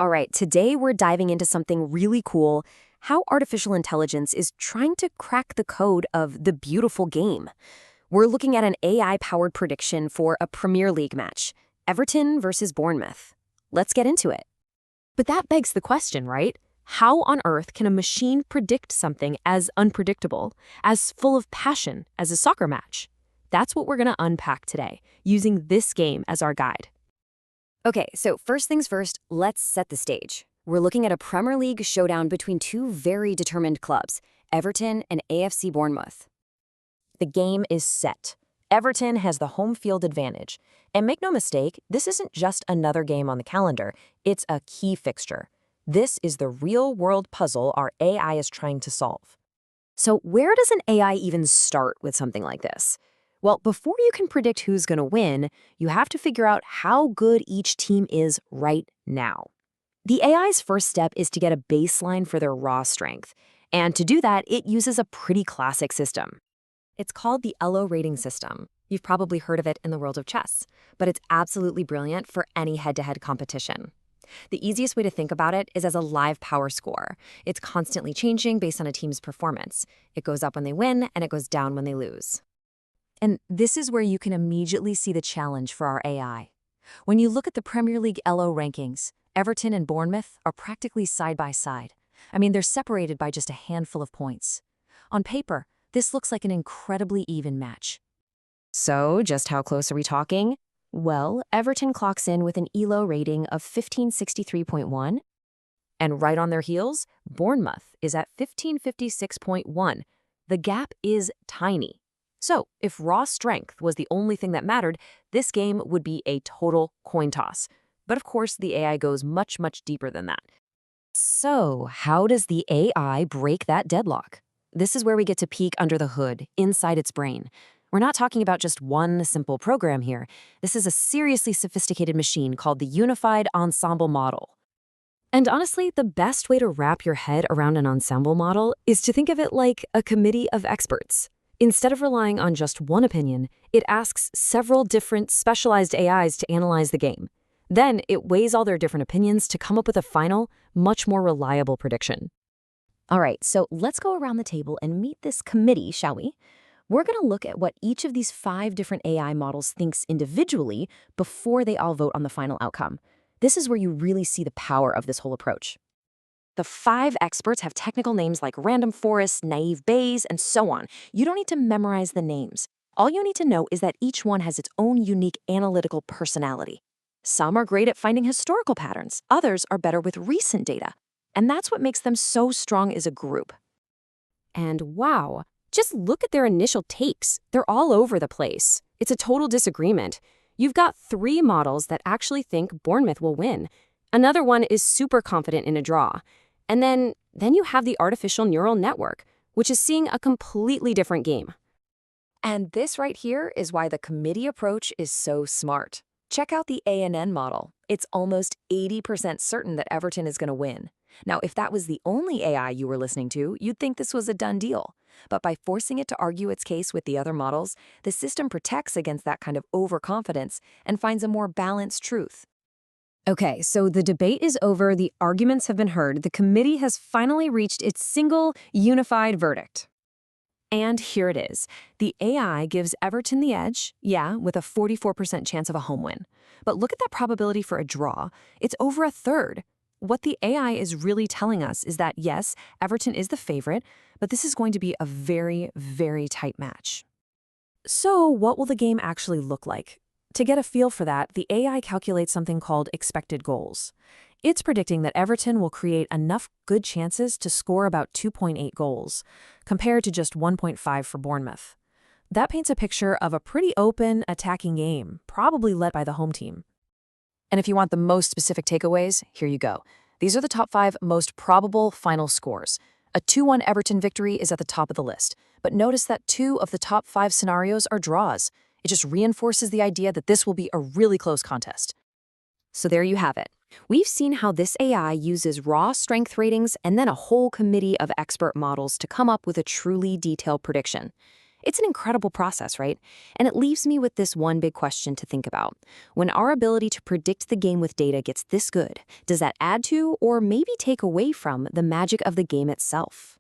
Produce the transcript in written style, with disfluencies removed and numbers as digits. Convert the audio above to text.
All right, today we're diving into something really cool: how artificial intelligence is trying to crack the code of the beautiful game. We're looking at an AI-powered prediction for a Premier League match, Everton versus Bournemouth. Let's get into it. But that begs the question, right? How on earth can a machine predict something as unpredictable, as full of passion as a soccer match? That's what we're going to unpack today, using this game as our guide. Okay, so first things first, let's set the stage. We're looking at a Premier League showdown between two very determined clubs, Everton and AFC Bournemouth. The game is set. Everton has the home field advantage. And make no mistake, this isn't just another game on the calendar, it's a key fixture. This is the real-world puzzle our AI is trying to solve. So where does an AI even start with something like this? Well, before you can predict who's going to win, you have to figure out how good each team is right now. The AI's first step is to get a baseline for their raw strength. And to do that, it uses a pretty classic system. It's called the ELO rating system. You've probably heard of it in the world of chess, but it's absolutely brilliant for any head-to-head competition. The easiest way to think about it is as a live power score. It's constantly changing based on a team's performance. It goes up when they win, and it goes down when they lose. And this is where you can immediately see the challenge for our AI. When you look at the Premier League ELO rankings, Everton and Bournemouth are practically side by side. I mean, they're separated by just a handful of points. On paper, this looks like an incredibly even match. So, just how close are we talking? Well, Everton clocks in with an ELO rating of 1563.1, and right on their heels, Bournemouth is at 1556.1. The gap is tiny. So, if raw strength was the only thing that mattered, this game would be a total coin toss. But of course, the AI goes much, much deeper than that. So, how does the AI break that deadlock? This is where we get to peek under the hood, inside its brain. We're not talking about just one simple program here. This is a seriously sophisticated machine called the Unified Ensemble Model. And honestly, the best way to wrap your head around an ensemble model is to think of it like a committee of experts. Instead of relying on just one opinion, it asks several different specialized AIs to analyze the game. Then it weighs all their different opinions to come up with a final, much more reliable prediction. All right, so let's go around the table and meet this committee, shall we? We're going to look at what each of these 5 different AI models thinks individually before they all vote on the final outcome. This is where you really see the power of this whole approach. The 5 experts have technical names like random forests, naive bays, and so on. You don't need to memorize the names. All you need to know is that each one has its own unique analytical personality. Some are great at finding historical patterns, others are better with recent data. And that's what makes them so strong as a group. And wow, just look at their initial takes. They're all over the place. It's a total disagreement. You've got 3 models that actually think Bournemouth will win. Another one is super confident in a draw. And then you have the artificial neural network, which is seeing a completely different game. And this right here is why the committee approach is so smart. Check out the ANN model. It's almost 80% certain that Everton is going to win. Now, if that was the only AI you were listening to, you'd think this was a done deal. But by forcing it to argue its case with the other models, the system protects against that kind of overconfidence and finds a more balanced truth. Okay, so the debate is over, the arguments have been heard, the committee has finally reached its single, unified verdict. And here it is. The AI gives Everton the edge, with a 44% chance of a home win. But look at that probability for a draw. It's over a third. What the AI is really telling us is that, yes, Everton is the favorite, but this is going to be a very, very tight match. So what will the game actually look like? To get a feel for that, the AI calculates something called expected goals. It's predicting that Everton will create enough good chances to score about 2.8 goals, compared to just 1.5 for Bournemouth. That paints a picture of a pretty open, attacking game, probably led by the home team. And if you want the most specific takeaways, here you go. These are the top 5 most probable final scores. A 2-1 Everton victory is at the top of the list, but notice that 2 of the top 5 scenarios are draws. It just reinforces the idea that this will be a really close contest. So there you have it. We've seen how this AI uses raw strength ratings and then a whole committee of expert models to come up with a truly detailed prediction. It's an incredible process, right? And it leaves me with this one big question to think about. When our ability to predict the game with data gets this good, does that add to or maybe take away from the magic of the game itself?